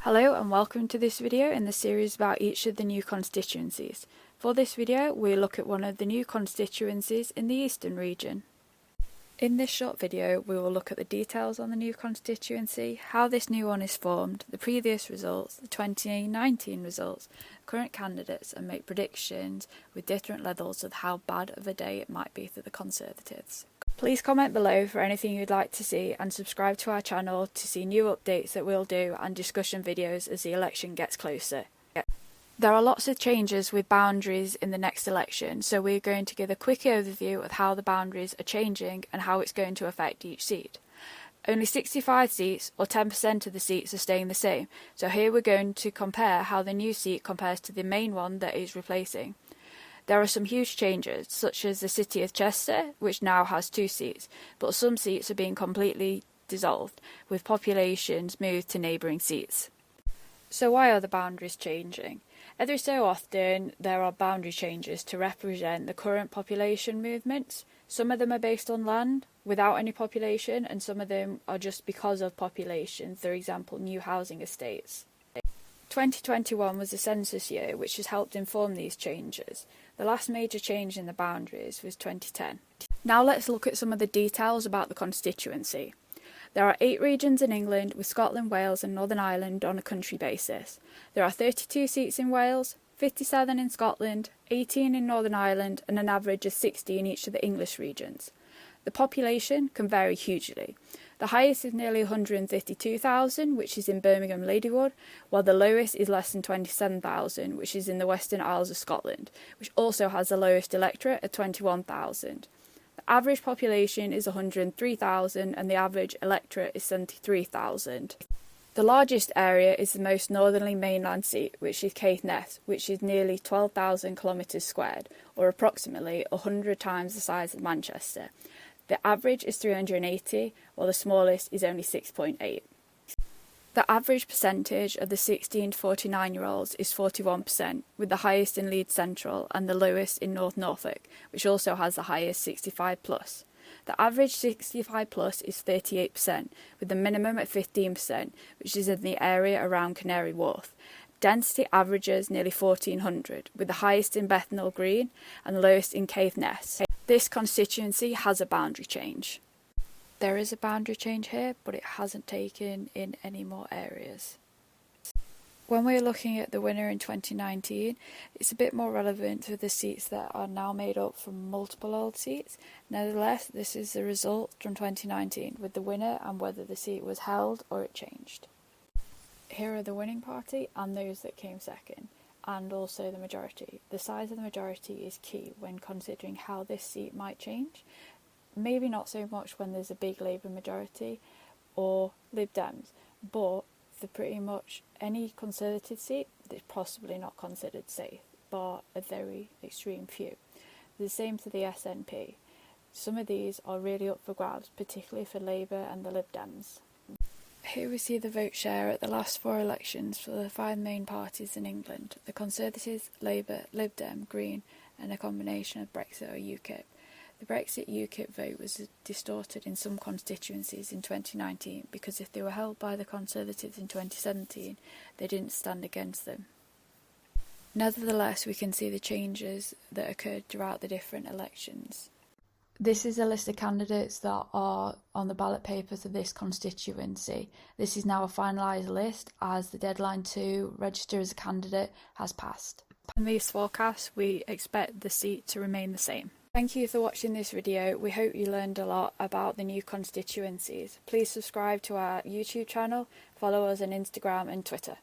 Hello and welcome to this video in the series about each of the new constituencies. For this video we'll look at one of the new constituencies in the Eastern region. In this short video we will look at the details on the new constituency, how this new one is formed, the previous results, the 2019 results, current candidates, and make predictions with different levels of how bad of a day it might be for the Conservatives. Please comment below for anything you'd like to see and subscribe to our channel to see new updates that we'll do and discussion videos as the election gets closer. There are lots of changes with boundaries in the next election, so we're going to give a quick overview of how the boundaries are changing and how it's going to affect each seat. Only 65 seats, or 10% of the seats, are staying the same, so here we're going to compare how the new seat compares to the main one that is replacing. There are some huge changes, such as the City of Chester, which now has 2 seats, but some seats are being completely dissolved, with populations moved to neighbouring seats. So why are the boundaries changing? Every so often there are boundary changes to represent the current population movements. Some of them are based on land, without any population, and some of them are just because of population, for example new housing estates. 2021 was the census year, which has helped inform these changes. The last major change in the boundaries was 2010. Now let's look at some of the details about the constituency. There are 8 regions in England, with Scotland, Wales and Northern Ireland on a country basis. There are 32 seats in Wales, 57 in Scotland, 18 in Northern Ireland and an average of 60 in each of the English regions. The population can vary hugely. The highest is nearly 152,000, which is in Birmingham Ladywood, while the lowest is less than 27,000, which is in the Western Isles of Scotland, which also has the lowest electorate at 21,000. The average population is 103,000 and the average electorate is 73,000. The largest area is the most northerly mainland seat, which is Caithness, which is nearly 12,000 kilometres squared, or approximately 100 times the size of Manchester. The average is 380, while the smallest is only 6.8. The average percentage of the 16 to 49-year-olds is 41%, with the highest in Leeds Central and the lowest in North Norfolk, which also has the highest 65+. The average 65+ is 38%, with the minimum at 15%, which is in the area around Canary Wharf. Density averages nearly 1,400, with the highest in Bethnal Green and the lowest in Caithness. This constituency has a boundary change. There is a boundary change here, but it hasn't taken in any more areas. When we're looking at the winner in 2019, it's a bit more relevant to the seats that are now made up from multiple old seats. Nevertheless, this is the result from 2019, with the winner and whether the seat was held or it changed. Here are the winning party and those that came second, and also the majority. The size of the majority is key when considering how this seat might change. Maybe not so much when there's a big Labour majority or Lib Dems, but for pretty much any Conservative seat that's possibly not considered safe, bar a very extreme few. The same to the SNP. Some of these are really up for grabs, particularly for Labour and the Lib Dems. Here we see the vote share at the last 4 elections for the 5 main parties in England: the Conservatives, Labour, Lib Dem, Green and a combination of Brexit or UKIP. The Brexit UKIP vote was distorted in some constituencies in 2019 because if they were held by the Conservatives in 2017, they didn't stand against them. Nevertheless, we can see the changes that occurred throughout the different elections. This is a list of candidates that are on the ballot paper for this constituency. This is now a finalised list as the deadline to register as a candidate has passed. In these forecasts, we expect the seat to remain the same. Thank you for watching this video. We hope you learned a lot about the new constituencies. Please subscribe to our YouTube channel, follow us on Instagram and Twitter.